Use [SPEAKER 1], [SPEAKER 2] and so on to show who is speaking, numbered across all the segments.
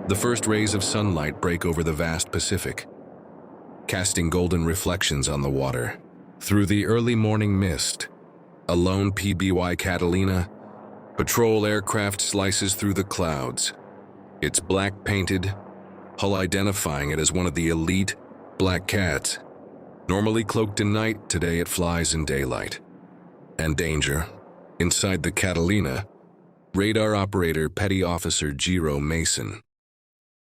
[SPEAKER 1] The first rays of sunlight break over the vast Pacific, casting golden reflections on the water. Through the early morning mist, a lone PBY Catalina patrol aircraft slices through the clouds. It's black-painted, hull identifying it as one of the elite Black Cats. Normally cloaked in night, today it flies in daylight. And danger. Inside the Catalina, radar operator Petty Officer Jiro Mason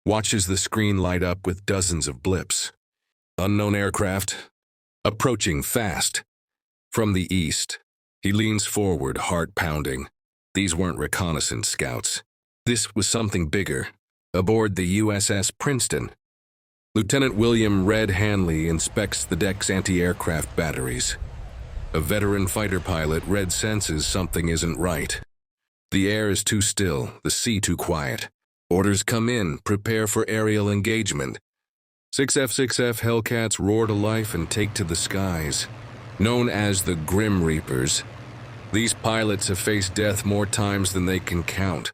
[SPEAKER 1] watches the screen light up with dozens of blips. Unknown aircraft, approaching fast. From the east, he leans forward, heart pounding. These weren't reconnaissance scouts. This was something bigger. Aboard the USS Princeton, Lieutenant William Red Hanley inspects the deck's anti-aircraft batteries. A veteran fighter pilot, Red senses something isn't right. The air is too still, the sea too quiet. Orders come in, prepare for aerial engagement. 6F Hellcats roar to life and take to the skies. Known as the Grim Reapers, these pilots have faced death more times than they can count.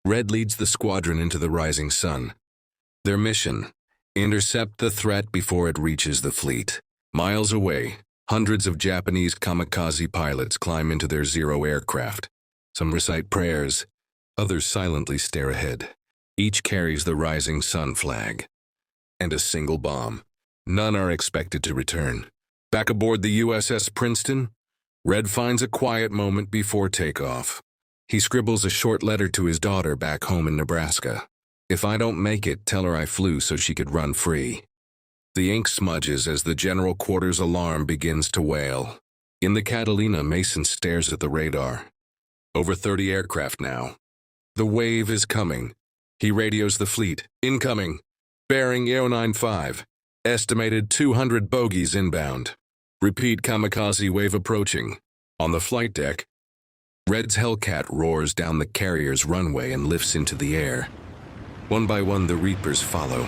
[SPEAKER 1] Red leads the squadron into the rising sun. Their mission: intercept the threat before it reaches the fleet. Miles away, hundreds of Japanese Kamikaze pilots climb into their Zero aircraft. Some recite prayers, others silently stare ahead. Each carries the rising sun flag. And a single bomb. None are expected to return. Back aboard the USS Princeton, Red finds a quiet moment before takeoff. He scribbles a short letter to his daughter back home in Nebraska. "If I don't make it, tell her I flew so she could run free." The ink smudges as the general quarters alarm begins to wail. In the Catalina, Mason stares at the radar. Over 30 aircraft now. The wave is coming. He radios the fleet. "Incoming. Bearing 095. Estimated 200 bogies inbound. Repeat, Kamikaze wave approaching." On the flight deck, Red's Hellcat roars down the carrier's runway and lifts into the air. One by one, the Reapers follow.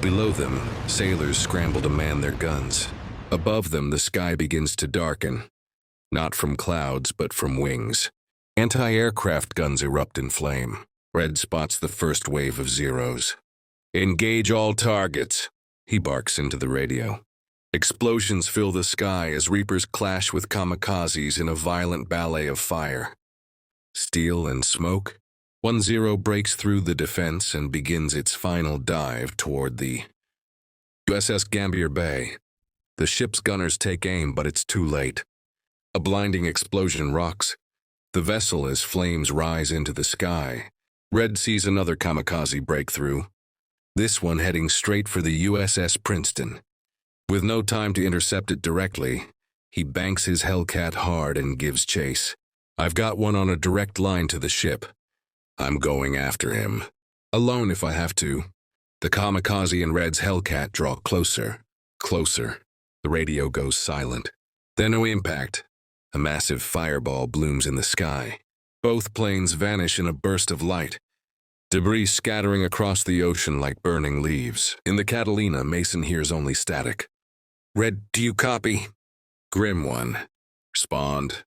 [SPEAKER 1] Below them, sailors scramble to man their guns. Above them, the sky begins to darken. Not from clouds, but from wings. Anti-aircraft guns erupt in flame. Red spots the first wave of Zeros. "Engage all targets," he barks into the radio. Explosions fill the sky as Reapers clash with Kamikazes in a violent ballet of fire. Steel and smoke. 1-0 breaks through the defense and begins its final dive toward the USS Gambier Bay. The ship's gunners take aim, but it's too late. A blinding explosion rocks the vessel as flames rise into the sky. Red sees another Kamikaze breakthrough, this one heading straight for the USS Princeton. With no time to intercept it directly, he banks his Hellcat hard and gives chase. "I've got one on a direct line to the ship. I'm going after him. Alone if I have to." The Kamikaze and Red's Hellcat draw closer. Closer. The radio goes silent. Then no impact. A massive fireball blooms in the sky. Both planes vanish in a burst of light, debris scattering across the ocean like burning leaves. In the Catalina, Mason hears only static. "Red, do you copy?" "Grim one." "Respond."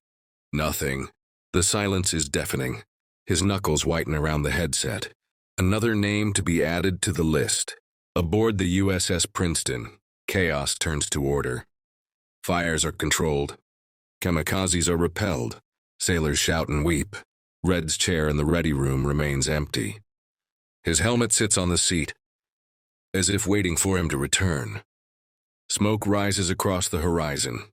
[SPEAKER 1] "Nothing." The silence is deafening. His knuckles whiten around the headset. Another name to be added to the list. Aboard the USS Princeton, chaos turns to order. Fires are controlled. Kamikazes are repelled. Sailors shout and weep. Red's chair in the ready room remains empty. His helmet sits on the seat, as if waiting for him to return. Smoke rises across the horizon.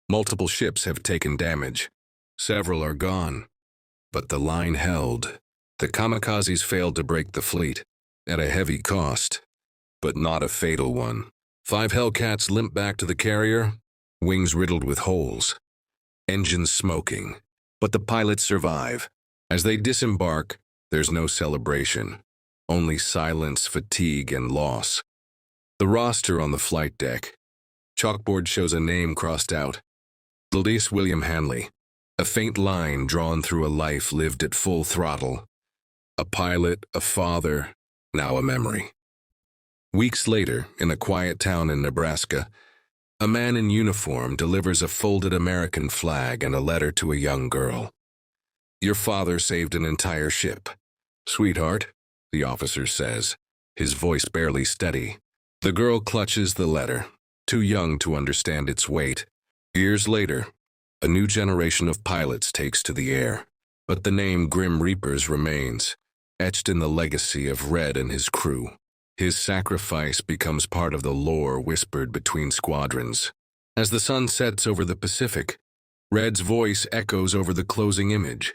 [SPEAKER 1] Multiple ships have taken damage. Several are gone. But the line held. The Kamikazes failed to break the fleet, at a heavy cost, but not a fatal one. 5 Hellcats limp back to the carrier, wings riddled with holes. Engines smoking. But the pilots survive. As they disembark, there's no celebration. Only silence, fatigue, and loss. The roster on the flight deck. Chalkboard shows a name crossed out. Deadliest William Hanley. A faint line drawn through a life lived at full throttle. A pilot, a father, now a memory. Weeks later, in a quiet town in Nebraska, a man in uniform delivers a folded American flag and a letter to a young girl. "Your father saved an entire ship. Sweetheart, the officer says, his voice barely steady. The girl clutches the letter, too young to understand its weight. Years later, a new generation of pilots takes to the air, but the name Grim Reapers remains, etched in the legacy of Red and his crew. His sacrifice becomes part of the lore whispered between squadrons. As the sun sets over the Pacific, Red's voice echoes over the closing image.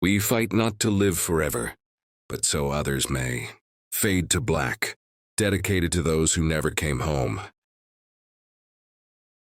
[SPEAKER 1] We fight not to live forever, but so others may. Fade to black, dedicated to those who never came home.